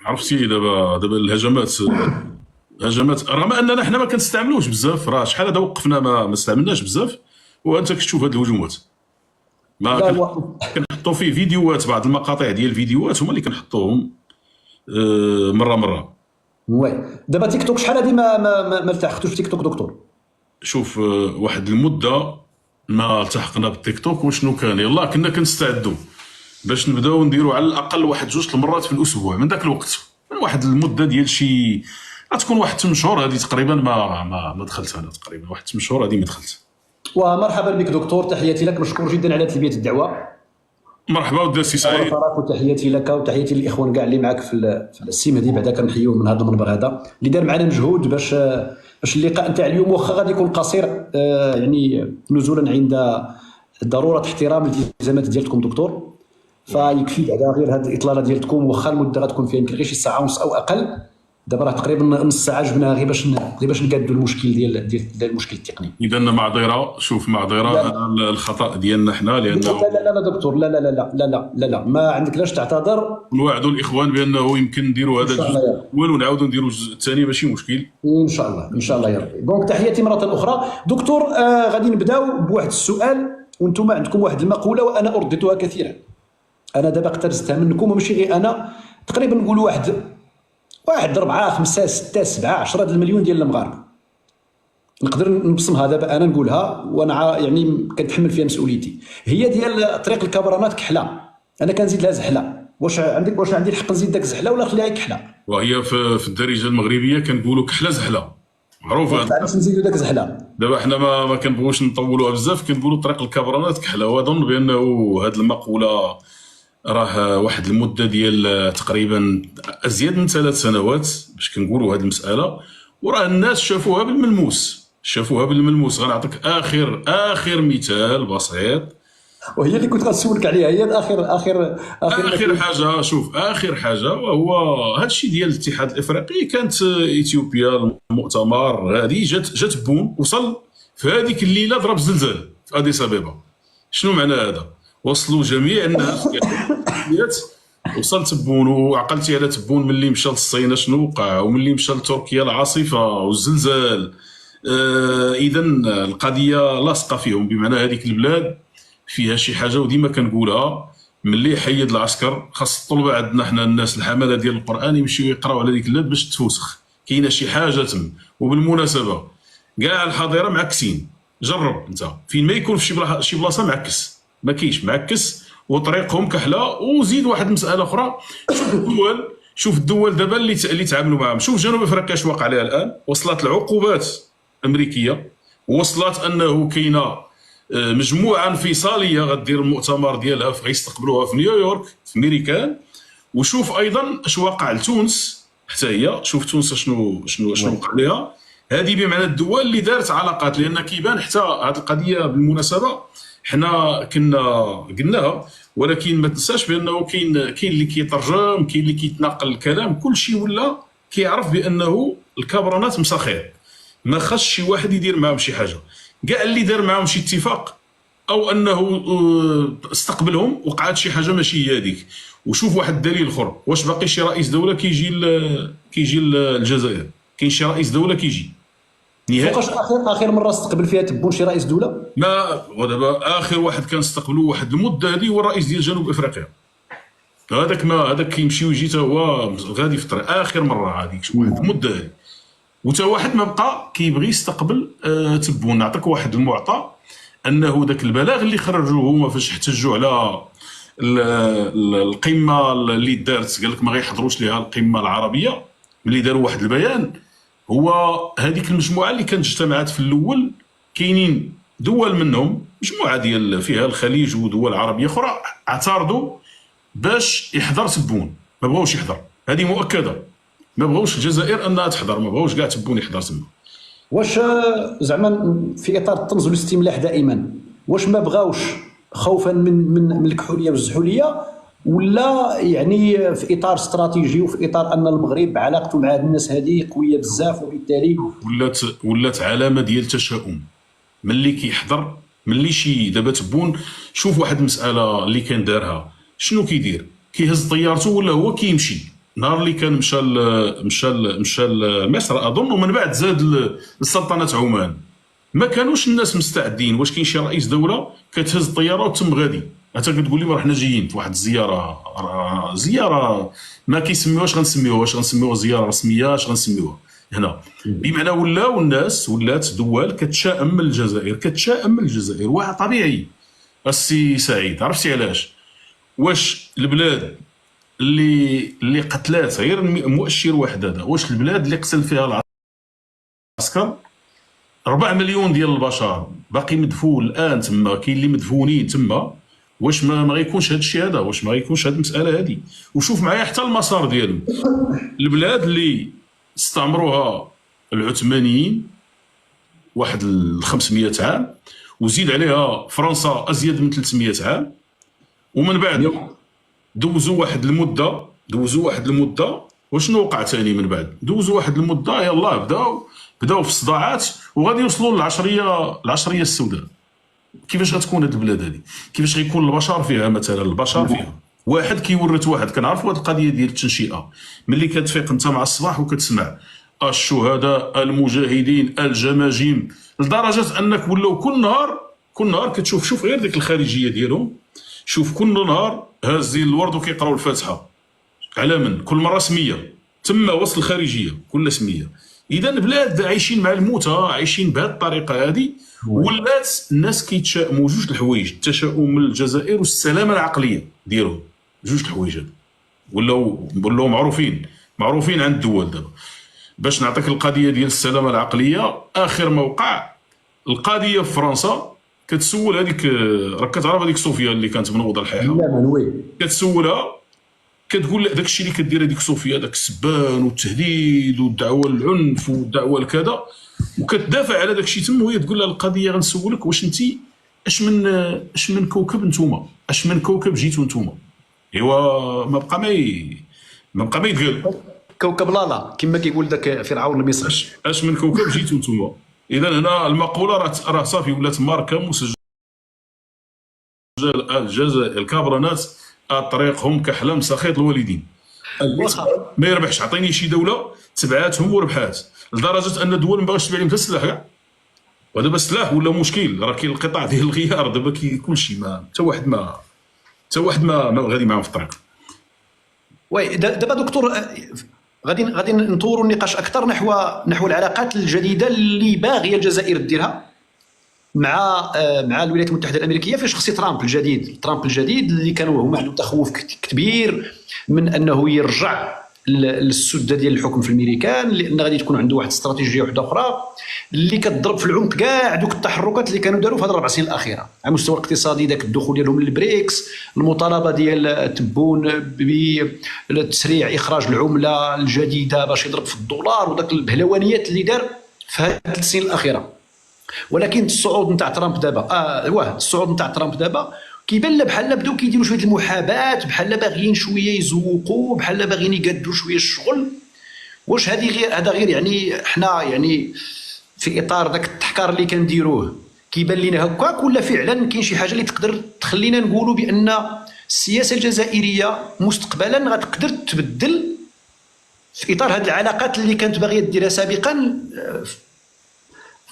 عرفتي دابا الهجمات رغم اننا حنا ما كنستعملوش بزاف، راه شحال هذا وقفنا ما استعملناش بزاف، وانت كتشوف هاد الهجومات ما لا هو كنحطوا فيه فيديوهات، بعض المقاطع ديال الفيديوهات هما اللي كنحطوهم مره. وي دابا تيك توك شحال هادي ما التحقتوش في تيك توك دكتور؟ شوف واحد المده ما التحقنا بالتيك توك، وشنو كان يلا كنا كنستعدوا باش نبداو نديروا على الاقل واحد جوج المرات في الاسبوع. من ذاك الوقت من واحد المده ديال شي غتكون واحد 8 شهور هذه تقريبا ما دخلت انا، تقريبا واحد 8 شهور هذه ما دخلت. ومرحبا بك دكتور، تحياتي لك، مشكور جدا على تلبيه الدعوه. مرحبا ودي سي سعيد. وتحياتي لك وتحياتي للاخوان كاع اللي معك في السيم هذه، بعدا كنحيوهم من هذا المنبر هذا اللي دار معنا مجهود باش اللقاء نتاع اليوم واخا غادي يكون قصير، يعني نزولا عند ضروره احترام الالتزامات ديالكم دكتور، فيكفي بعدا غير هذه الاطلاله ديالكم واخا المده غتكون فيها يمكن غير شي ساعه ونص او اقل. دابا راه تقريبا نص ساعه جبناها غير باش نقادوا المشكل ديال المشكل التقني. اذا معذره، شوف معذره، هذا الخطا ديالنا حنا، لانه لا دكتور، لا لا لا لا لا لا لا لا ما عندك لاش تعتذر. نوعدوا الاخوان بانه يمكن نديروا هذا الجزء الاول ونعاودوا نديروا الجزء الثاني، ماشي مشكل ان شاء الله ان شاء الله يا ربي. دونك تحياتي مره اخرى دكتور. غادي نبداو بواحد السؤال، وانتم عندكم واحد المقوله وانا ارددتها كثيرا، انا دابا اقترزتها منكم وماشي غير انا، تقريبا نقولوا واحد 4 5 6 7 10 المليون ديال المغاربه. نقدر نبصمها دابا انا نقولها وانا يعني كنتحمل فيها مسؤوليتي، هي ديال طريق الكبرانات كحله. انا كنزيد لها زحله، واش عندي الحق نزيد داك زحله ولا نخليها كحله؟ وهي في الدارجه المغربيه كنقولوا كحله زحله، معروف هذا. علاش نزيدوا داك زحله؟ دابا حنا ما كنبغوش نطولوها بزاف، كنقولوا طريق الكبرانات كحله، واظن بانه هذه المقوله راه واحد المده ديال تقريبا ازيد من 3 سنوات باش كنقولوا هذه المساله، وراه الناس شافوها بالملموس. غنعطيك اخر مثال بسيط، وهي اللي كنت غنسولك عليها، هي اخر حاجه. شوف اخر حاجه وهو هذا الشيء ديال الاتحاد الافريقي، كانت اثيوبيا المؤتمر غادي جات بون، وصل في هذيك الليله ضرب زلزال في اديس ابيبا. شنو معنى هذا؟ وصلوا جميع الناس وصل تبون، وعقلتي على تبون ملي مشى للصين شنو وقع، وملي مشى لتركيا العاصفه والزلزال. اذا القضيه لاصقه فيهم، بمعنى هذيك البلاد فيها شي حاجه، وديما كنقولها ملي حيد العسكر خاص الطلبه عندنا حنا الناس الحمله ديال القران يمشيو يقراو على ديك البلاد باش تفوسخ، كاينه شي حاجه تم. وبالمناسبه كاع الحاضره معكسين، جرب انت فين ما يكون في شي بلاصه معكس، ما كاينش معكس وطريقهم كحله. وزيد واحد المساله اخرى، شوف الدول دابا اللي تعاملوا معهم، شوف جنوب افريقيا اش واقع عليها الان، وصلت العقوبات امريكيه، وصلت انه كاينه مجموعه انفصاليه غدير المؤتمر ديالها غيستقبلوها في نيويورك في ميريكان. وشوف ايضا اش واقع لتونس حتى هي، شوف تونس شنو وقع لها. هذه بمعنى الدول اللي دارت علاقات، لان كيبان حتى هذه القضيه بالمناسبه حنا كنا قلناها، ولكن ما تنساش بانه كاين اللي كيترجم، كاين اللي كيتناقل الكلام، كل شيء ولا كيعرف بانه الكبرانات مساخير، ما خاص شي واحد يدير معاهم شي حاجه. كاع اللي دار معاهم شي اتفاق او انه استقبلهم وقعت شي حاجه ماشي هي هذيك. وشوف واحد الدليل اخر، واش باقي شي رئيس دوله كيجي الجزائر؟ كاين شي رئيس دوله كيجي نهائي؟ فوقاش اخر مره استقبل فيها تبون شي رئيس دوله؟ ما ودابا اخر واحد كان استقبلوا واحد المده هذه هو الرئيس ديال جنوب افريقيا، هذاك كيمشي ويجي حتى هو غادي في الطريق. اخر مره هذيك واحد المده هذه، وتا واحد ما بقى كيبغي يستقبل تبون. نعطيك واحد المعطى، انه ذاك البلاغ اللي خرجوه هما فاش احتجوا على القمه اللي دارت، قال لك ما غيحضروش ليها القمه العربيه، ملي داروا واحد البيان، هو هذيك المجموعه اللي كانت اجتمعت في الاول، كاينين دول منهم مجموعه ديال فيها الخليج ودول عربيه اخرى اعترضوا باش يحضر تبون، ما بغاوش يحضر. هذه مؤكده، ما بغاوش الجزائر انها تحضر، ما بغاوش كاع تبون يحضر تما. واش زعما في اطار الطنز والاستملاح دائما، واش ما بغاوش خوفا من الكحوليه والزحوليه، ولا يعني في اطار استراتيجي وفي اطار ان المغرب علاقته مع هاد الناس هذه قويه بزاف، وبالتالي ولات علامه ديال التشاؤم ملي كيحضر، ملي شي دابا تبون. شوف واحد المساله اللي كان دارها، شنو كيدير؟ كيهز طيارته ولا هو كيمشي نهار اللي كان مشى لمصر اظن، ومن بعد زاد لسلطنه عمان، ما كانوش الناس مستعدين. واش كاين شي رئيس دوله كتهز الطياره وتم غادي، انت كتقول لي حنا جايين في واحد زياره ما كيسميوهاش، غنسميوها زياره رسميه، اش غنسميوها هنا؟ بمعنى ولاو الناس، ولات دول كتشائم من الجزائر، واحد طبيعي. السي سعيد، عرفتي علاش؟ واش البلاد اللي قتلات غير مؤشر واحد هذا، واش البلاد اللي قتل فيها العسكر 4 مليون ديال البشر باقي مدفون الان تما، كاين اللي مدفونين تما، واش ما غيكونش هذا الشيء هذا؟ واش ما غيكونش هذه المساله هذه؟ وشوف معايا حتى المسار ديالهم، البلاد اللي استعمروها العثمانيين واحد 500 عام، وزيد عليها فرنسا ازيد من 300 عام، ومن بعد دوزوا واحد المده، وشنو وقع ثاني من بعد؟ دوزوا واحد المده، يلاه بداو في الصداعات، وغادي يوصلوا العشريه السوداء. كيفاش غتكون هذه البلاد هذه؟ كيفاش غيكون البشر فيها؟ مثلا البشر فيها واحد كيورث واحد. كنعرفوا هذه القضيه ديال التنشئه، ملي كتفيق انت مع الصباح وكتسمع الشهداء المجاهدين الجماجيم، لدرجه انك ولاو كل نهار كتشوف غير ديك الخارجيه ديالهم، شوف كل نهار هازين الورد وكيقراو الفاتحه على من كل مره سميه، تما وسط الخارجيه كل سميه. اذا بلاد عايشين مع الموتى، عايشين بهذه الطريقه هذه، ولات الناس كيتشائموا جوج الحوايج، التشاؤم من الجزائر والسلامه العقليه ديالهم، جوج الحوايج هذو ولاو معروفين عند الدول دابا. باش نعطيك القضيه ديال السلامه العقليه، اخر موقع القضيه في فرنسا كتسول هذيك، راك كتعرف هذيك صوفيا اللي كانت منوضه الحيحه، كتسولها كتقول داك الشيء اللي كدير هذيك صوفيا، داك السبان والتهديد والدعوه للعنف والدعوه لكذا، وكتدافع على داك الشيء تما، وهي تقول لها القضيه غنسولك واش انت اش من كوكب نتوما، اش من كوكب جيتوا نتوما؟ ايوا ما بقى ما يتقال، كوكب لالا كما كيقول داك فرعون المصري، اش من كوكب جيتوا نتوما. اذا هنا المقوله راه صافي ولات ماركه مسجله الجزائر، الكابرانات طريقهم كحلم سخيط الوالدين. ما يربحش، عطيني شي دوله تبعاتهم وربحات، لدرجه ان الدول ما باغاش تبيع لهم حتى السلاح كاع. ودابا السلاح ولا مشكل، راه كاين القطاع ديال الغيار دابا كلشي، ما حتى واحد ما غادي معاهم في الطريق. وي دابا دكتور، غادي نطوروا النقاش اكثر نحو العلاقات الجديده اللي باغيه الجزائر ديرها مع الولايات المتحده الامريكيه في شخصيه ترامب الجديد اللي كانوا هما عندهم تخوف كبير من انه يرجع للسده ديال الحكم في الامريكان، لان غادي تكون عنده واحد استراتيجيه واحده اخرى اللي كتضرب في العمق كاع دوك التحركات اللي كانوا داروا في هذه الربع سنين الاخيره على المستوى الاقتصادي، داك الدخول ديالهم للبريكس، المطالبه ديال تبون بتسريع اخراج العمله الجديده باش يضرب في الدولار، وداك البهلوانيات اللي دار في هذه 3 سنين الاخيره. ولكن الصعود نتاع ترامب دابا كيبان بحال بداو كيديروا شويه المحاباه، بحال باغيين شويه يزوقوا، بحال باغيين يقادوا شويه الشغل. واش هذا غير يعني حنا يعني في اطار ذاك التحكار اللي كنديروه كيبان لينا هكاك، ولا فعلا كاين شي حاجه اللي تقدر تخلينا نقولوا بان السياسه الجزائريه مستقبلا غتقدر تبدل في اطار هذه العلاقات اللي كانت باغيه ديرها سابقا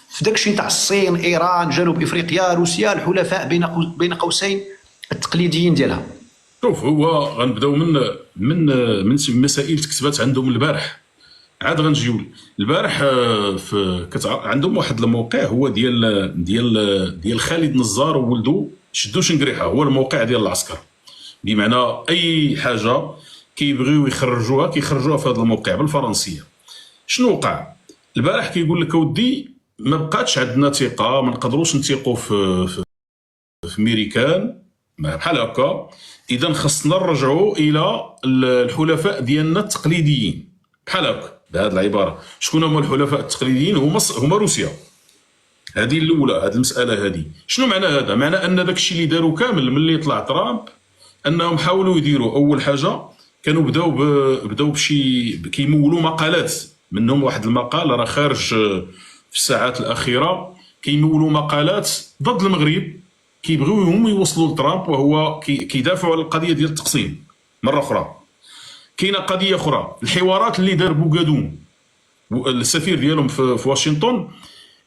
في داك الشيء تاع الصين، ايران، جنوب افريقيا، روسيا، الحلفاء بين قوسين التقليديين ديالها؟ شوف، هو غنبداو من مسائل تكتبات عندهم البارح، عاد غنجيو البارح عندهم واحد الموقع هو ديال خالد نزار وولدو شدو شنقريحه، هو الموقع ديال العسكر. بمعنى اي حاجه كيبغيو يخرجوها في هذا الموقع بالفرنسيه. شنو وقع البارح؟ كيقول لك اودي ما بقاتش عندنا ثقه، ما نقدروش نثيقوا في ميريكان بحال هكا، اذا خصنا نرجعوا الى الحلفاء ديالنا التقليديين بحال هكا بهذه العباره. شكون هما الحلفاء التقليديين؟ هما روسيا. هذه الاولى، هذه المساله هذه. شنو معنى هذا؟ معنى ان داك الشيء اللي داروا كامل ملي طلع ترامب، انهم حاولوا يديروا اول حاجه، كانوا بداو بشي كيمولوا مقالات، منهم واحد المقال راه خارج في الساعات الاخيره، كيمولوا مقالات ضد المغرب، كيبغيو هم يوصلوا لترامب، وهو كيدافعوا على القضيه ديال التقسيم مره اخرى. كاينه قضيه اخرى، الحوارات اللي دار بوغادون السفير ديالهم في واشنطن،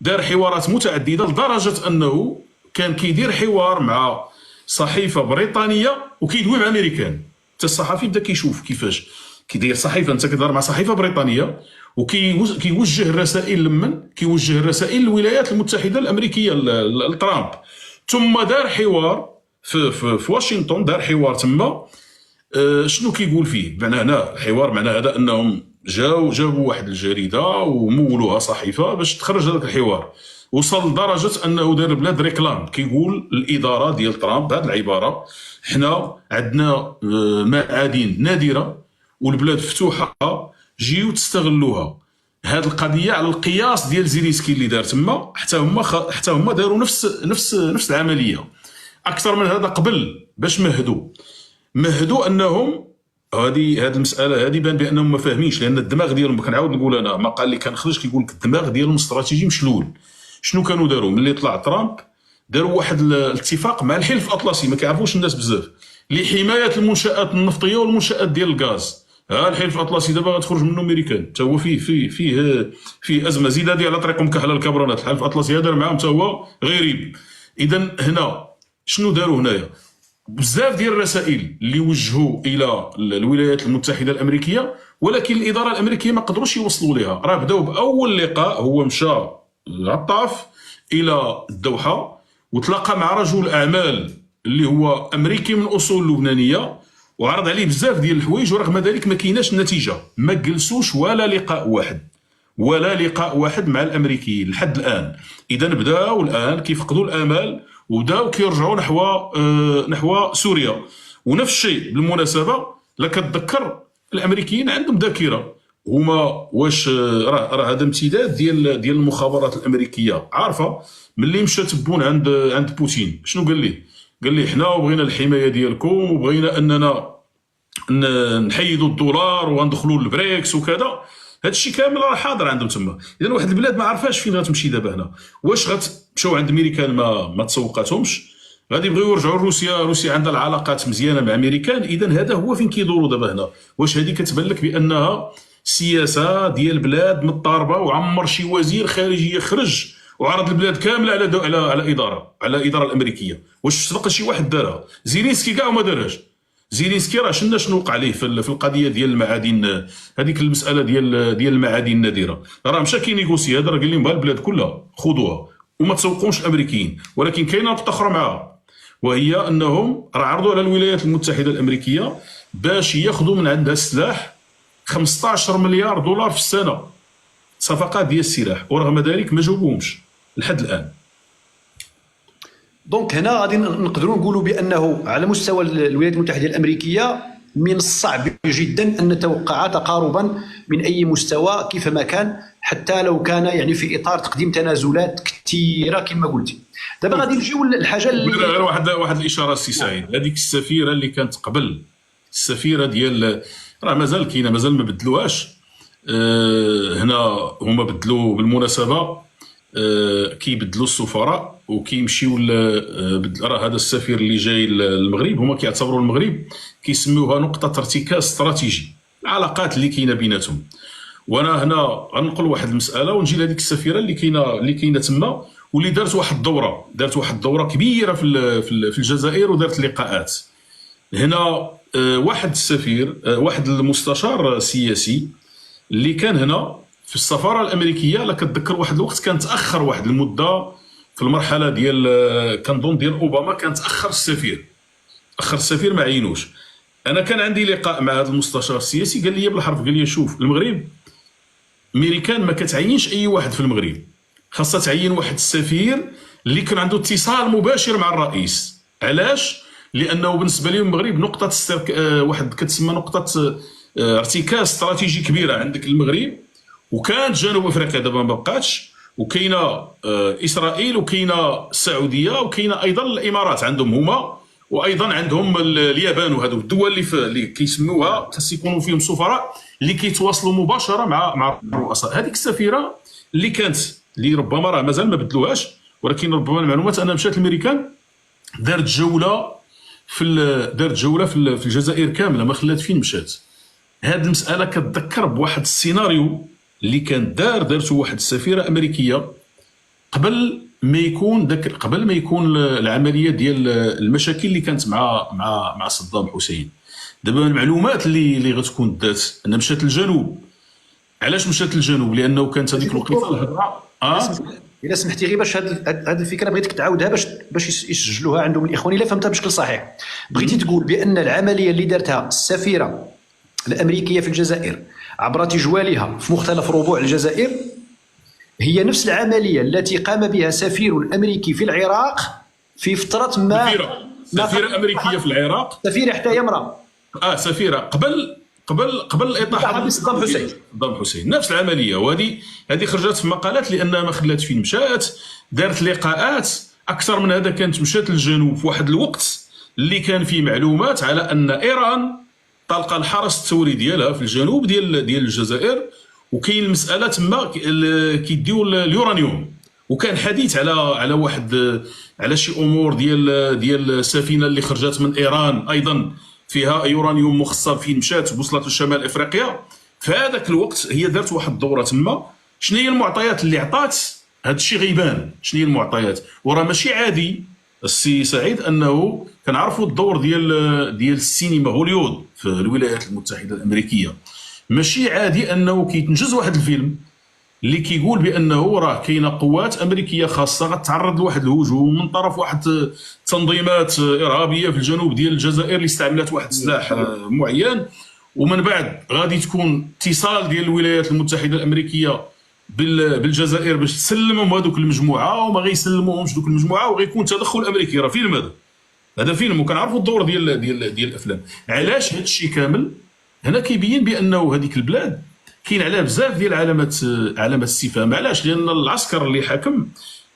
دار حوارات متعدده لدرجه انه كان كيدير حوار مع صحيفه بريطانيه وكيدوي مع امريكان. حتى الصحفي بدا كيشوف كيفاش كيدير صحيفه، انت كتهضر مع صحيفه بريطانيه وكيوجه الرسائل لمن كيوجه الرسائل للولايات المتحده الامريكيه لترامب. ثم دار حوار في واشنطن، دار حوار تما. شنو كيقول فيه؟ معناه هنا الحوار معناه هذا انهم جابوا واحد الجريده ومولوها صحيفه باش تخرج هذاك الحوار. وصل لدرجه انه دار البلاد ريكلام، كيقول الاداره ديال ترامب بهذه العباره: حنا عندنا معادن نادره والبلاد مفتوحه، جيو تستغلوها. هذه القضيه على القياس ديال زيلينسكي اللي دار تما، حتى هما داروا نفس العمليه. اكثر من هذا قبل باش مهدوا انهم هذه المساله هذه بان بانهم ما فاهمينش، لان الدماغ ديالهم، كنعاود نقول انا مقال اللي كنخرج كيقول لك الدماغ ديالهم استراتيجي مشلول. شنو كانوا داروا ملي طلع ترامب؟ داروا واحد الاتفاق مع الحلف الاطلسي، ما كيعرفوش الناس بزاف، لحمايه المنشات النفطيه والمنشات ديال الغاز. الحلف الاطلسي دابا غتخرج منه امريكان، حتى هو فيه ازمه. زيد هذه على طريقهم كحله الكبرونات. الحلف الاطلسي هذا معاهم حتى هو غريب. اذا هنا شنو داروا هنايا؟ بزاف ديال الرسائل اللي وجهوا الى الولايات المتحده الامريكيه، ولكن الاداره الامريكيه ما قدروش يوصلوا لها. راه بداو باول لقاء، هو مشى عطاف الى الدوحه وتلاقى مع رجل اعمال اللي هو امريكي من اصول لبنانيه، وعرض عليه بزاف ديال الحوايج، ورغم ذلك ما كايناش النتيجه. ما جلسوش ولا لقاء واحد مع الامريكيين لحد الان. اذا بداو الان كيفقدوا الامال وبداو كيرجعوا نحو سوريا. ونفس الشيء بالمناسبه، لا كتذكر الامريكيين عندهم ذاكره، هما واش راه هذا امتداد ديال المخابرات الامريكيه، عارفه ملي مشى تبون عند بوتين شنو قال ليه حنا بغينا الحمايه ديالكم وبغينا اننا نحيدوا الدولار وندخلوا البريكس وكذا. هذا الشيء كامل راه حاضر عندهم تما. اذا واحد البلاد ما عرفاش فين غتمشي دابا هنا، واش غتمشاو عند امريكان ما تسوقاتهمش، غادي يبغيو يرجعوا لروسيا. روسيا عندها العلاقات مزيانه مع امريكان. اذا هذا هو فين كيدوروا دابا هنا. واش هذه كتبان لك بانها سياسه ديال بلاد مضطربه، وعمر شي وزير خارجيه يخرج وعرض البلاد كامله على الاداره الامريكيه؟ واش سبق شي واحد دارها؟ زيلينسكي كاع وما دارهاش. زيلينسكي راه شنو وقع عليه في القضيه ديال المعادن، هذيك المساله ديال المعادن النادره. راه مشى كينيغوسي، هذا راه قال لهم البلاد كلها خذوها وما تسوقوش الامريكيين. ولكن كاينه نقطه اخرى معها، وهي انهم راه عرضوا على الولايات المتحده الامريكيه باش ياخذوا من عندها السلاح 15 مليار دولار في السنه، صفقات ديال السلاح، ورغم ذلك ما جاوبوهمش لحد الان. دونك هنا غادي نقدروا نقولوا بانه على مستوى الولايات المتحده الامريكيه من الصعب جدا ان نتوقع تقاربا من اي مستوى كيفما كان، حتى لو كان يعني في اطار تقديم تنازلات كثيره كما قلتي. دابا غادي نجيو للحاجه اللي غير واحد الاشاره السي سعيد. هذيك السفيره اللي كانت قبل، السفيره ديال راه مازال كاينه، مازال ما بدلوهاش. هنا هما بدلوا بالمناسبه، كيبدلوا السفراء وكيمشيو راه هذا السفير اللي جاي للمغرب هما كيعتبروا المغرب كيسميوها نقطه ارتكاز استراتيجي، العلاقات اللي كاينه بيناتهم. وانا هنا غنقول واحد المساله ونجي لهذيك السفيره اللي كاينه تما، واللي دارت واحد الدوره كبيره في الجزائر، ودارت لقاءات هنا. واحد السفير، واحد المستشار سياسي اللي كان هنا في السفاره الامريكيه، لا كتذكر واحد الوقت كان تاخر واحد المده في المرحله ديال كنظن ديال اوباما، كان تاخر السفير ما عينوش. انا كان عندي لقاء مع هذا المستشار السياسي، قال لي بالحرف، قال لي شوف المغرب امريكان ما كتعينش اي واحد في المغرب، خاصها تعين واحد السفير اللي كان عنده اتصال مباشر مع الرئيس. علاش؟ لانه بالنسبه لهم المغرب نقطه واحد كتسمى نقطه ارتكاز استراتيجي كبيره عندك المغرب، وكانت جنوب افريقيا دابا ما بقاتش، وكاينه اسرائيل وكاينه السعوديه وكاينه ايضا الامارات عندهم هما، وايضا عندهم اليابان، وهذو الدول اللي كيسموها خاص يكونوا فيهم سفراء اللي كيتواصلوا مباشره مع الرؤساء. هذيك السفيره اللي كانت اللي ربما راه مازال ما بدلوهاش، ولكن ربما المعلومات انها مشات الامريكان، دارت جوله في الجزائر كامله، ما خلات فين مشات. هذه المساله كتذكر بواحد السيناريو اللي كان دارته واحد السفيره امريكيه قبل ما يكون العمليه ديال المشاكل اللي كانت مع صدام حسين. دابا المعلومات اللي غتكون دات ان مشات للجنوب. علاش مشات للجنوب؟ لانه كانت هذيك الوقيته الهضره الا سمحتي غير باش هذه الفكره بغيتك تعاودها باش يسجلوها عندهم الاخوان الا فهمتها بشكل صحيح. بغيتي تقول بان العمليه اللي دارتها السفيره الامريكيه في الجزائر عبر تجوالها في مختلف ربوع الجزائر هي نفس العمليه التي قام بها سفير الامريكي في العراق في فتره ما سفيره امريكيه في العراق، سفيره حتى هي امراه سفيره قبل الاطاحه صدام حسين نفس العمليه. وهذه خرجت في مقالات لانها ما خلات فين مشات، دارت لقاءات اكثر من هذا، كانت مشات للجنوب في واحد الوقت اللي كان فيه معلومات على ان ايران طلق الحرس الثوري ديالها في الجنوب ديال الجزائر، وكاين المساله تما كيديو اليورانيوم، وكان حديث على واحد على شي امور ديال السفينه اللي خرجت من ايران ايضا فيها يورانيوم مخصب فين مشات وصلت لشمال افريقيا. في هذاك الوقت هي دارت واحد الدوره تما. شنو هي المعطيات اللي عطات؟ هذا الشيء غيبان شنو هي المعطيات، وراه ماشي عادي السي سعيد انه كنعرفوا الدور ديال السينما هوليوود في الولايات المتحده الامريكيه. ماشي عادي انه كيتنجز واحد الفيلم اللي كيقول بانه راه كاينه قوات امريكيه خاصه غتعرض لواحد الهجوم من طرف واحد تنظيمات ارهابيه في الجنوب ديال الجزائر اللي استعملت واحد السلاح معين، ومن بعد غادي تكون اتصال ديال الولايات المتحده الامريكيه بالجزائر باش تسلمهم هذوك المجموعه، وما غيسلموهمش دوك المجموعه وغيكون تدخل امريكي. راه فيلم هذا فيلم، وكنعرفوا الدور ديال الافلام. علاش هذا الشيء كامل؟ هنا كيبين بانه هذيك البلاد كاين عليها بزاف ديال علامات استفهام. علاش؟ لان العسكر اللي حاكم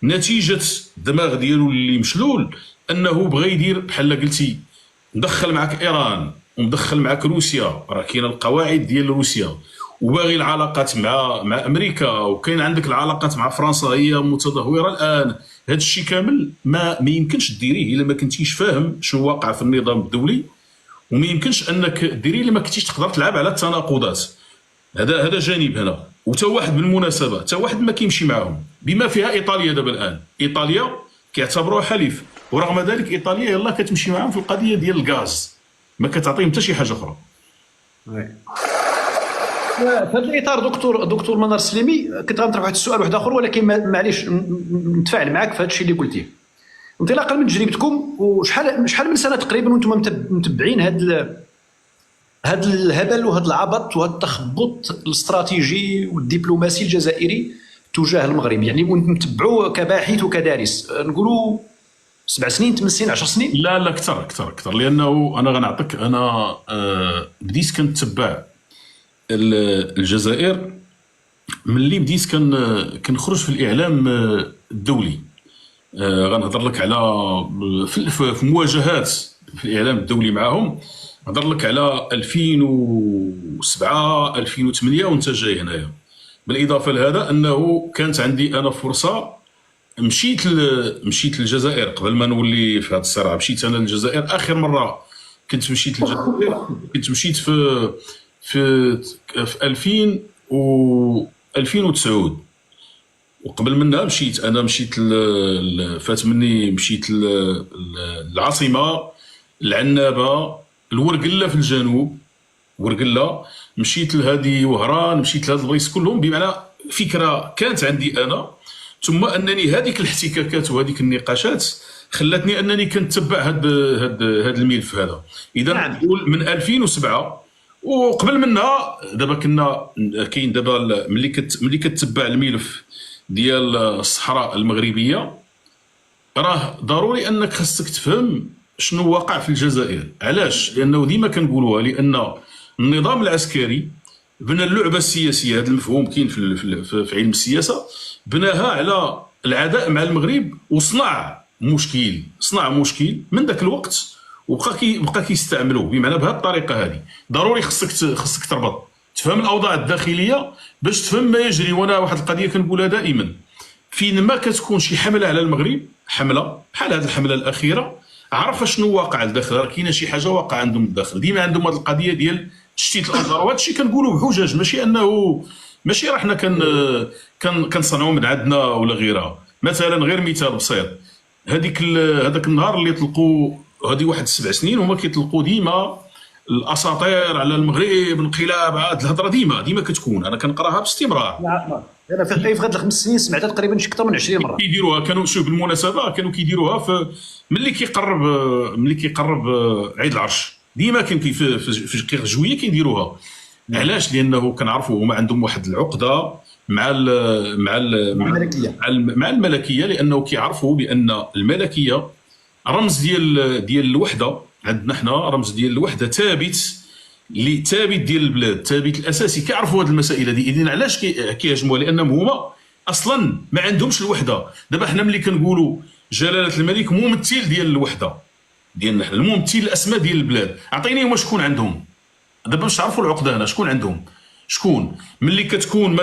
نتيجه الدماغ ديالو اللي مشلول انه بغى يدير بحال قلتي مدخل معك ايران ومدخل معك روسيا، راه كاينه القواعد ديال روسيا، وباغي العلاقات مع امريكا، وكاين عندك العلاقات مع فرنسا هي متدهوره الان. هذا الشيء كامل ما يمكنش ديريه الا ما كنتيش فاهم شنو واقع في النظام الدولي، وما يمكنش انك ديريه الا ما كنتيش تقدر تلعب على التناقضات. هذا جانب هنا. وتا واحد بالمناسبه تا واحد ما كيمشي معاهم، بما فيها ايطاليا. دابا الان ايطاليا كيعتبروها حليف، ورغم ذلك ايطاليا يلا كتمشي معاهم في القضيه ديال الغاز، ما كتعطيهم حتى شي حاجه اخرى. في هذا الاطار دكتور منار السليمي كنت غنطرح واحد السؤال واحد اخر، ولكن معليش نتفاعل معك في هذا الشيء اللي قلتيه. انطلاقا من تجربتكم، وشحال من سنه تقريبا وانتم متبعين هذا الهبل وهذا العبط وهذا التخبط الاستراتيجي والدبلوماسي الجزائري تجاه المغرب، يعني وانتم تتبعوه كباحث وكدارس، نقولوا 7 سنين 8 سنين 10 سنين؟ لا اكثر، لانه انا غنعطيك. انا بديت كنتبع الجزائر ملي بديت كنخرج في الاعلام الدولي. غنهضر لك على في مواجهات في الاعلام الدولي معهم، نهضر لك على 2007 2008 وانت جاي هنايا. بالاضافه لهذا انه كانت عندي انا فرصه، مشيت للجزائر قبل ما نولي في هذا الصراع. مشيت انا للجزائر اخر مره كنت مشيت للجزائر، كنت مشيت في 2009، وقبل منها مشيت فات مني، مشيت العاصمه، العنابه، الورقله في الجنوب، ورقله، مشيت لهذه وهران، مشيت لهذ البلايص كلهم. بمعنى فكره كانت عندي انا، ثم انني هذيك الاحتكاكات وهذيك النقاشات خلتني انني كنتبع هذا الملف هذا. اذا نقول من 2007 وقبل منها. دابا كاين دابا ملي كتبع الملف ديال الصحراء المغربيه، راه ضروري انك خاصك تفهم شنو واقع في الجزائر. علاش؟ لانه ديما كنقولوها، لان النظام العسكري بنى اللعبه السياسيه. هذا المفهوم كاين في علم السياسه، بناها على العداء مع المغرب، وصنع مشكل من ذاك الوقت، وبقى كيستعملوه. بمعنى بهذه الطريقه هذه ضروري خصك تربط، تفهم الاوضاع الداخليه باش تفهم ما يجري. وانا واحد القضيه كنقولها دائما، فين ما كتكون شي حمله على المغرب، حمله بحال هذه الحمله الاخيره، عرف شنو واقع لداخل، راه كاينه شي حاجه واقع عندهم لداخل. ديما عندهم هذه القضيه ديال تشتيت الازهر. وهذا الشيء كنقولوا بحجج، ماشي راه حنا كنصنعوا من عندنا ولا غيرها. مثلا غير مثال بسيط، هذاك النهار اللي طلقوا هذه واحد 7 سنين هما كيطلقوا ديما الاساطير على المغرب، انقلاب، هذه الهضره ديما كتكون، انا كنقراها باستمرار. انا في غير 5 سنين سمعتها تقريبا شي اكثر من 20 مره. كيديروها كانوا، شوف بالمناسبه كانوا كيديروها ملي كيقرب عيد العرش، ديما كان في جويه كيديروها. علاش؟ لانه كنعرفوا هما عندهم واحد العقده مع الملكيه، لانه كيعرفوا بان الملكيه رمز ديال الوحده عندنا حنا، رمز ديال الوحده ثابت ديال البلاد، ثابت الاساسي. كيعرفوا هذه المسائل هذه، اذن علاش كيهاجموها؟ لانهم هما اصلا ما عندهمش الوحده. دابا حنا ملي كنقولوا جلاله الملك ممثل ديال الوحده ديالنا حنا، الممثل الاسماء ديال البلاد، عطيني هما شكون عندهم دابا باش تعرفوا العقده هنا. شكون عندهم؟ شكون ملي كتكون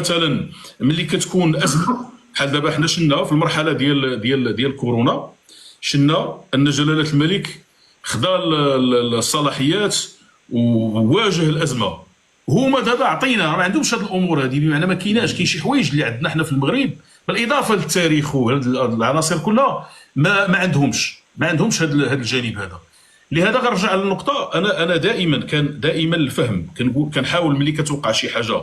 ازمه بحال دابا حنا شنا في المرحله ديال كورونا، شنا ان جلاله الملك خدا الصلاحيات وواجه الازمه. هما دابا عطينا ما عندهمش هذه الامور هذه، بمعنى ما كاين شي حوايج اللي عندنا حنا في المغرب بالاضافه للتاريخ وهذه العناصر كلها ما عندهمش هذا الجانب هذا. لهذا غنرجع للنقطه، انا دائما الفهم كنحاول ملي كتوقع شي حاجه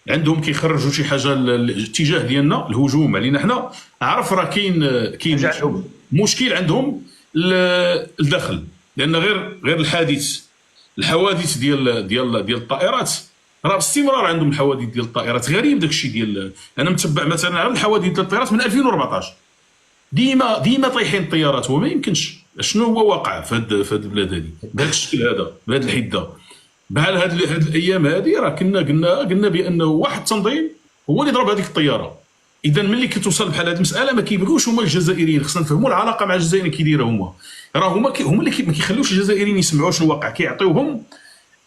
عندهم كيخرجوا شي حاجه الاتجاه ديالنا الهجوم علينا حنا، عرف راه كاين مشكل عندهم الدخل. لان غير الحوادث ديال الطائرات، راه باستمرار عندهم الحوادث ديال الطائرات. غريب داك الشيء انا متبع مثلا على الحوادث ديال الطائرات من 2014، ديما طايحين الطيارات. وما يمكنش. شنو هو واقع في هذه البلاد هذه بهذا الشكل هذا، بهذه الحده، بحال هذه الايام هذه؟ راه قلنا بانه واحد التنظيم هو اللي ضرب هذيك الطياره. اذا ملي كتوصل بحال هذه المساله ما كيبغيوش هما الجزائريين، خصنا نفهموا العلاقه مع الجزائريين كيديرها هما. راه هما اللي ما كيخلوش الجزائريين يسمعوا شنو واقع، كيعطيوهم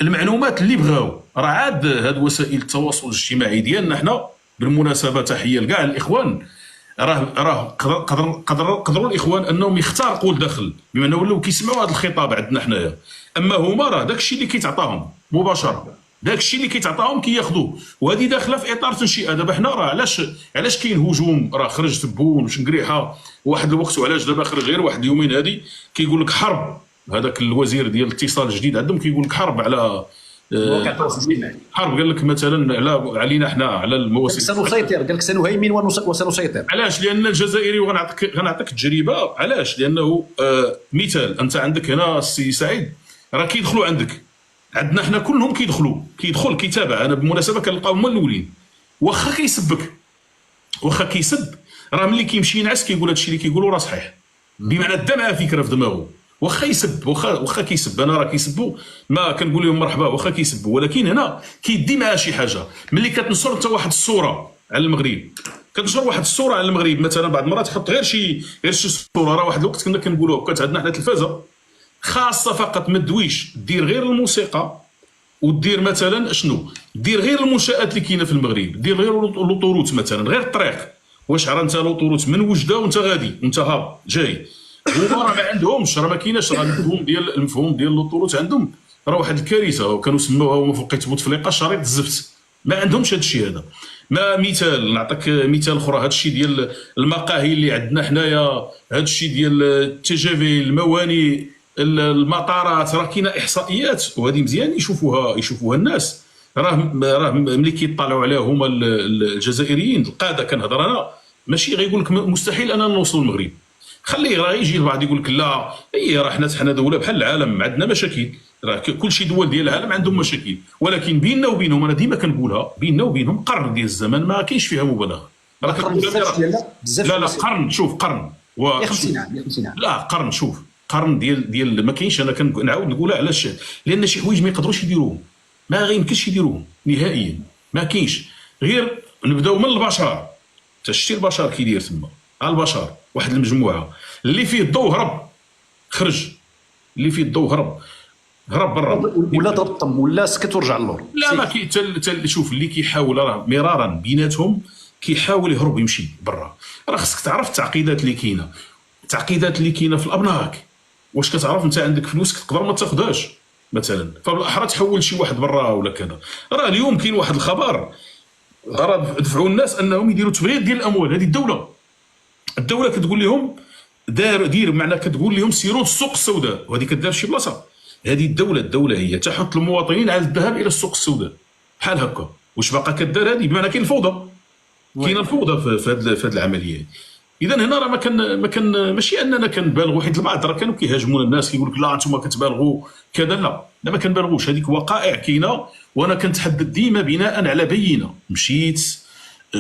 المعلومات اللي بغاو. راه عاد هاد وسائل التواصل الاجتماعي ديالنا حنا، بالمناسبه تحيه لكاع الاخوان، راه قدروا الاخوان انهم يخترقوا الداخل، بما انه ولاو كيسمعوا هذا الخطاب عندنا حنايا. اما هما راه داك الشيء اللي كيتعطاهم مباشره، داك الشيء اللي كيتعطاهم كياخذوه، وهذه داخله في اطار تنشئه. دابا حنا راه علاش كاين هجوم؟ راه خرج تبون وشنقريحه واحد الوقت، وعلاش دابا خرج غير واحد اليومين هذه كيقول لك حرب؟ هذاك الوزير ديال الاتصال الجديد عندهم كيقول لك حرب على حرب، قال لك مثلا علينا حنا على المواسم، سنسيطر، قال لك سنهيمن وسنسيطر. علاش؟ لان الجزائري، غنعطيك تجربه علاش. لانه مثال، انت عندك هنا السي سعيد راه كيدخلوا عندنا حنا كلهم كيدخل كيتابع. انا بالمناسبه كنلقاو هما الاولين، واخا كيسب راه ملي كيمشي ينعس كيقول هذا الشيء اللي كيقولوا راه صحيح، بمعنى دا معاه فكره في دماغه. واخا يسب، واخا كيسب، انا راه كيسبوا ما كنقول لهم مرحبا، واخا كيسبوا، ولكن هنا كيدي معاه شي حاجه. ملي كتنشر انت واحد الصوره على المغرب، مثلا بعض المرات تحط غير شي صوره. راه واحد الوقت كنا كنقولوا كانت عندنا حنا تلفازه خاصه فقط، ما تدويش، دير غير الموسيقى، ودير مثلا شنو، دير غير المنشات اللي كاينه في المغرب، دير غير لوطوروت مثلا، غير الطريق. واش عرى انت لوطوروت من وجده وانت غادي وانت هاب جاي، هما راه ما عندهمش، راه ما كايناش، راه المفهوم ديال لوطوروت عندهم راه واحد الكارثه، وكانوا سموها هما فوق بوتفليقه شريط الزفت. ما عندهمش هذا الشيء هذا. ما مثال، نعطيك مثال اخرى، هذا الشيء ديال المقاهي اللي عندنا حنايا، هذا الشيء ديال التي جي في، المواني، المطارات، راه كاينه احصائيات وهذه مزيان يشوفوها الناس. راه ملي كيطلعوا عليها هما الجزائريين القاده، كنهضر انا ماشي غيقول لك مستحيل اننا نوصلوا للمغرب. خليه راه يجي البعض يقول لك لا، راه حنا دوله بحال العالم، عندنا مشاكل، راه كل شي دول ديال العالم عندهم مشاكل، ولكن بيننا وبينهم، انا ديما كنقولها، بيننا وبينهم قرن ديال الزمن ما كاينش فيها مبالغه. لا قرن، شوف قرن 50 عام. لا قرن، شوف قرن ديال ما كاينش. انا كنعاود نقولها علاش؟ لان شي حوايج ما يقدروش يديروهم، ما غيمكنش يديروهم نهائيا، ما كاينش. غير نبداو من البشر، شتي البشر كيدير تما، البشر واحد المجموعه اللي فيه الضوء هرب خرج، اللي فيه الضوء هرب برا، ولا ضرب الطم ولا سكت ورجع للور. لا ما شوف اللي كيحاول راه مرارا بيناتهم كيحاول يهرب يمشي برا. راه خصك تعرف التعقيدات اللي كاينه في الابناك. واش كتعرف انت عندك فلوس تقدر ما تاخذهاش، مثلا، فبالاحرى تحول شي واحد برا ولا كذا. راه اليوم كاين واحد الخبر، راه دفعوا الناس انهم يديروا تبريد ديال الاموال. هذه الدوله كتقول لهم دير معنى كتقول لهم سيروا للسوق السوداء، وهذه كدار شي بلاصه. هذه الدوله هي تحط المواطنين على الذهاب الى السوق السوداء بحال هكا. واش باقا كدار هذه؟ بمعنى كاين الفوضى، كاينه الفوضى في هذه العمليه. اذا هنا راه ما كان ماشي اننا كنبالغوا، حيت البعض راه كانوا كيهاجمونا الناس كيقول لك لا انتم كتبالغوا كذا. لا ما كنبالغوش، هذيك وقائع كاينه، وانا كنتحدث ديما بناء على بينه. مشيت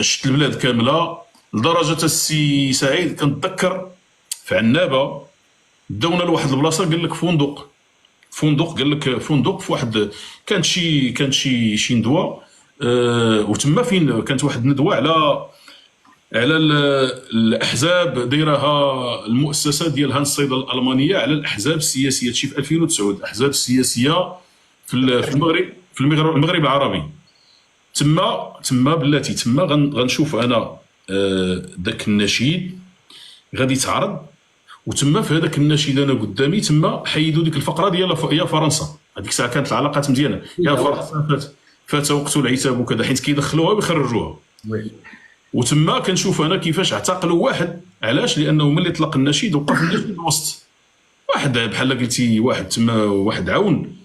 شفت البلاد كامله، لدرجه السي سعيد كنتذكر في عنابه داونا لواحد البلاصه قال لك فندق قال لك فندق في واحد كانت شي ندوه. وتما فين كانت واحد الندوه على الاحزاب دايرها المؤسسه ديال هانس صيدا الالمانيه على الاحزاب السياسيه، شي في 2009 الاحزاب السياسيه في المغرب العربي. تما بلاتي تما غنشوف انا ذاك النشيد غادي يتعرض، وتما في هذاك النشيد انا قدامي تما حيدوا ديك الفقره ديال يا فرنسا. هذيك الساعه كانت العلاقات مزيانه، يا فرنسا فات وقت العتاب وكذا، حيت كيدخلوها ويخرجوها. وتما كنشوف انا كيفاش اعتقلوا واحد. علاش؟ لانه ملي طلق النشيد وقف النشيد الوسط، واحد بحال قلتي واحد تما واحد عون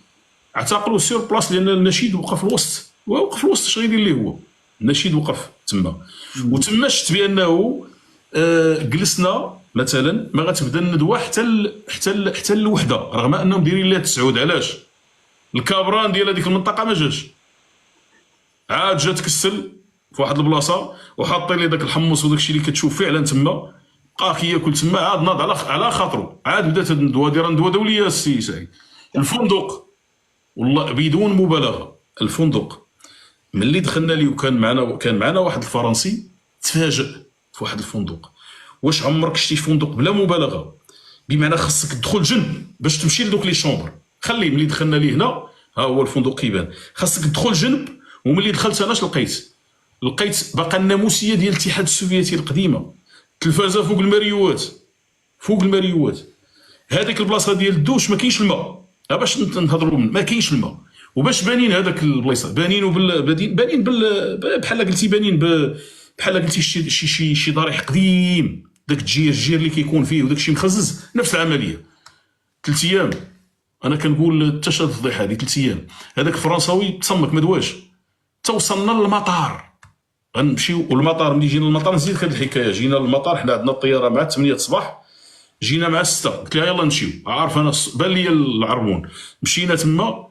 اعتقلوا سير بلاص، لان النشيد وقف الوسط. اش غيدير ليه هو؟ النشيد وقف تما. وتما شفت بانه جلسنا مثلا ما غتبدا الندوه حتى الوحده، رغم انهم دايرين لها تسعود. علاش؟ الكابران ديال هذيك المنطقه ما جاش، عاد جا تكسل في واحد البلاصه وحاطين لي داك الحمص وداك الشيء اللي كتشوف فعلا تما، بقى كياكل تما، عاد ناض على خاطرو، عاد بدات هذه الندوه دايره ندوه دوليه. السي سعيد الفندق والله بدون مبالغه، الفندق ملي دخلنا ليه كان معنا واحد الفرنسي تفاجئ في واحد الفندق. واش عمرك شتي فندق بلا مبالغه؟ بمعنى خاصك تدخل جنب باش تمشي لدوك لي شومبر. خلي ملي دخلنا ليه هنا ها هو الفندق كيبان، خاصك تدخل جنب. وملي دخلت انا اش لقيت باقا الناموسيه ديال الاتحاد السوفيتي القديمه، تلفازه فوق الماريوات. هذيك البلاصه ديال الدوش ما كاينش الماء، باش نهضروا ما كاينش الماء. وباش بانين هذاك البلايصه بانين بحال قلتي بحال قلتي شي ضريح قديم، داك الجير اللي كيكون فيه وداك الشيء مخزز، نفس العمليه. 3 ايام انا كنقول حتى شاد الفضيحه هذه. 3 ايام هذاك الفرنساوي تصمك ما دواش. توصلنا للمطار، غنمشيو والمطار ملي جينا للمطار نزيد هذه الحكايه. جينا للمطار حنا عندنا الطياره مع 8 الصباح، جينا مع 6. قلت لها يلا نمشيو، عارف انا بان لي العربون. مشينا تما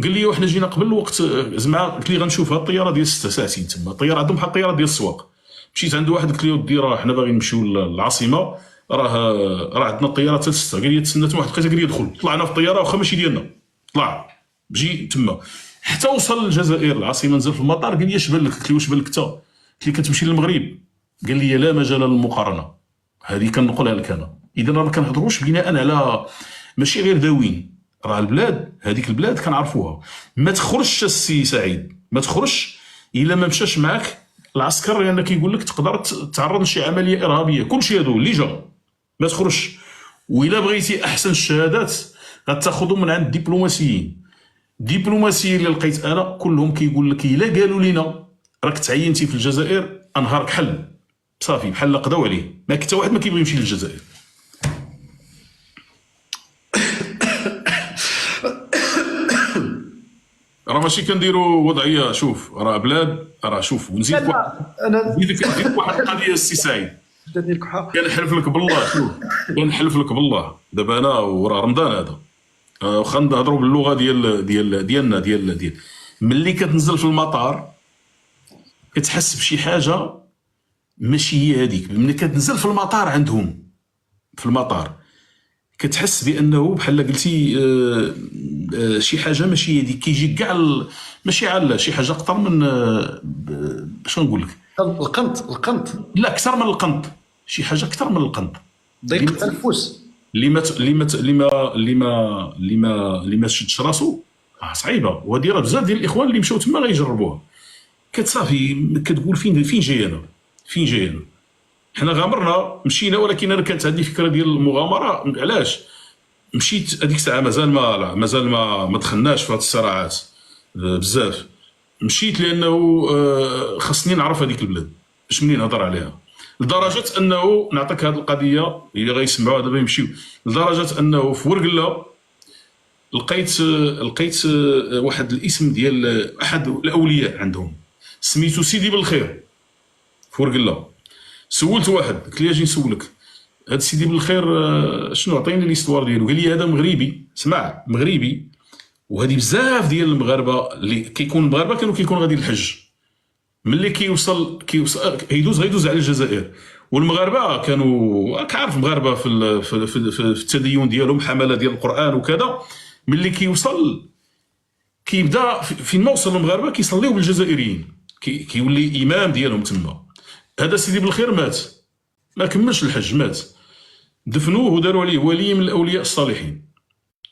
قال لي وحنا جينا قبل الوقت زعما. قلت لي غنشوفها الطياره ديال 6 ساعتين تما، الطياره عندهم بحال الطياره ديال السواق. مشيت عند واحد قلت له ودي راه حنا باغيين نمشيو للعاصمه، راه عندنا الطياره حتى 6. قال لي تسنى تما واحد الدقيقه، قال لي دخل. طلعنا في الطياره واخا ماشي ديالنا، طلع بجي تما حتى وصل للجزائر العاصمه. نزل في المطار قال لي اش بان لك؟ قلت له واش بان لك انت؟ قلت لي كتمشي للمغرب. قال لي لا مجال للمقارنه، هذه كنقولها لك انا. اذا راه ما كنهضروش بناء على ماشي غير داوين، راه البلاد هذيك البلاد كنعرفوها. ما تخرجش السي سعيد، ما تخرجش الا ما مشاش معك العسكر، لان كيقول لك تقدر تعرض لشي عمليه ارهابيه. كلشي هادو اللي جا ما تخرجش. والا بغيتي احسن الشهادات غتاخذهم من عند الدبلوماسيين اللي لقيت انا كلهم كيقول لك الا قالوا لنا راك تعينتي في الجزائر انهارك حل صافي، بحال قضاو عليه. ما حتى واحد ما كيبغي يمشي للجزائر. راه ماشي كنديروا وضعيه. شوف راه بلاد، راه شوف ونزيد نزيدك واحد القضيه السي سعيد. كنحلف لك بالله دابا انا وراه رمضان هذا، واخا نهضروا باللغه ديالنا ملي كتنزل في المطار كتحس بشي حاجه ماشي هي هذيك. ملي كتنزل في المطار عندهم في المطار كتحس بانه بحال قلتي شي حاجه ماشي هذيك. كيجي كاع ماشي على شي حاجه اكثر من باش نقول لك القنط لا اكثر من القنط، شي حاجه اكثر من القنط، ضيق التنفس. اللي ما شدش راسو صعيبه. وهذه راه بزاف ديال الاخوان اللي مشاو تما غيجربوها. كتصافي كتقول فين جاي انا حنا غامرنا مشينا، ولكن انا كانت عندي فكره ديال المغامره. علاش؟ مشيت هذيك الساعه مازال ما دخلناش في هذه الصراعات بزاف. مشيت لانه خصني نعرف هذيك البلاد باش منين نهضر عليها، لدرجه انه نعطيك هذه القضيه اللي غيسمعوها دابا يمشيو، لدرجه انه في ورقله لقيت واحد الاسم ديال احد الاولياء عندهم سميتو سيدي بالخير في ورقله. سولت واحد قلت لي اجي نسولك هذا سيدي بالخير شنو، عطيني ليستوار ديالو. قال لي هذا مغربي، اسمع مغربي، وهذه بزاف ديال المغاربه اللي كيكون المغاربه كانوا كيكونوا غادي للحج، ملي كيوصل غيدوز على الجزائر. والمغاربه كانوا راك عارف المغاربه في التدين ديالهم حمله ديال القران وكذا، ملي كيبدا فين ما وصل المغاربه كيصليو بالجزائريين، كيولي امام ديالهم تما. هذا سيدي بالخير مات، ما كملش الحج، مات، دفنوه وداروا عليه ولي من الاولياء الصالحين.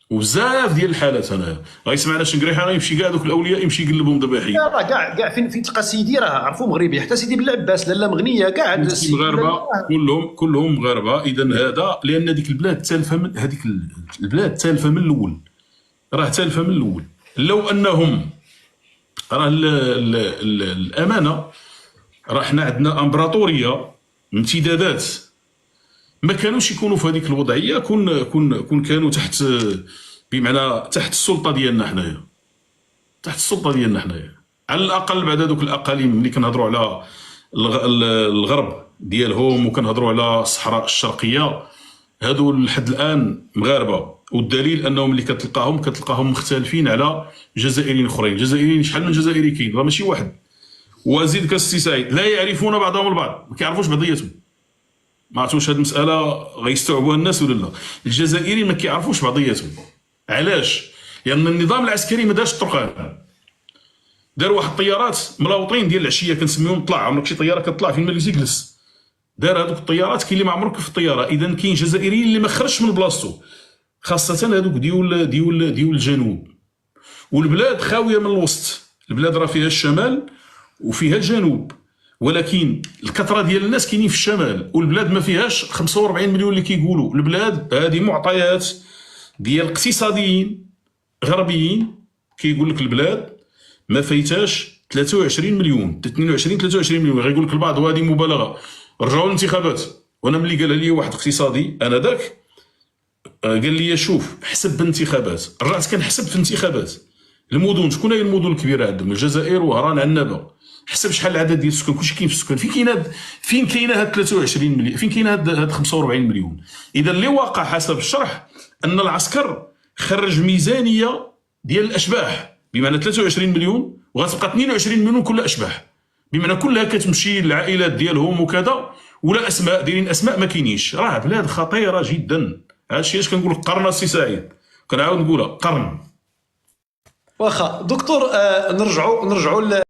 وبزاف ديال الحالات هنايا غيسمعنا شنقريحه غيمشي كاع دوك الاولياء يمشي يقلبهم دابا يحيى. راه كاع فين تلقى سيدي راه عرفوا مغربي، حتى سيدي بالعباس لاله مغنيه كاع المغاربه كلهم مغاربه. اذا هذا لان ديك البلاد تالفه من هذيك البلاد تالفه من الاول، راه تالفه من الاول. لو انهم راه الامانه راه حنا عندنا امبراطوريه امتدادات، ما كانوش يكونوا في هذيك الوضعيه، كانوا تحت بمعنى تحت السلطه ديالنا حنايا، تحت السلطه ديالنا حنايا على الاقل. بعد هذوك الاقاليم ملي كنهضروا على الغرب ديالهم وكنهضروا على الصحراء الشرقيه، هادو لحد الان مغاربه. والدليل انهم اللي كتلقاهم مختلفين على جزائريين اخرين. جزائريين شحال من جزائري كاين، راه ماشي واحد. وزيد كالسي سعيد لا يعرفون بعضهم البعض، ما كيعرفوش بعضياتهم. ما عرفتوش هذه المساله غيستوعبوها الناس ولا لا. الجزائريين ما كيعرفوش بعضياتهم. علاش؟ لان النظام العسكري ما دارش الطرقان، دار واحد الطيارات ملاوطين ديال العشيه كنسميهم طلع. عمرك شي طياره كطلع فين ما تجلس، دار هذوك الطيارات. كاين اللي ما عمرك في الطياره. اذا كاين جزائريين اللي ما خرجش من بلاصتو، خاصه هذوك ديول الجنوب. والبلاد خاويه من الوسط، البلاد راه فيها الشمال وفيها الجنوب، ولكن الكثره ديال الناس كاينين في الشمال. والبلاد ما فيهاش 45 مليون اللي كيقولوا. البلاد هذه معطيات ديال اقتصاديين غربيين، كيقول لك البلاد ما فايتاش 23 مليون 23 مليون. غيقول لك البعض وهذه مبالغه. رجعوا للانتخابات، وانا ملي قال لي واحد اقتصادي انا ذاك قال لي شوف حسب بالانتخابات، رجعت كنحسب في الانتخابات المدن. شكون هي المدن الكبيره عندهم؟ الجزائر، وهران، عنابه. حسب شحال العدد ديال السكان، كلشي كاين في السكان. فين كاينه هاد 23 مليون، فين كاينه هاد 45 مليون. اذا اللي واقع حسب الشرح ان العسكر خرج ميزانيه ديال الاشباح، بمعنى 23 مليون وغتبقى 22 مليون كلها اشباح، بمعنى كلها كتمشي للعائلات ديالهم وكذا، ولا اسماء دايرين اسماء ما كاينينش. راه بلاد خطيره جدا. هذا الشيء اش كنقول لك قرن السي سعيد، كنعاود نقولها قرن. واخا دكتور، نرجعوا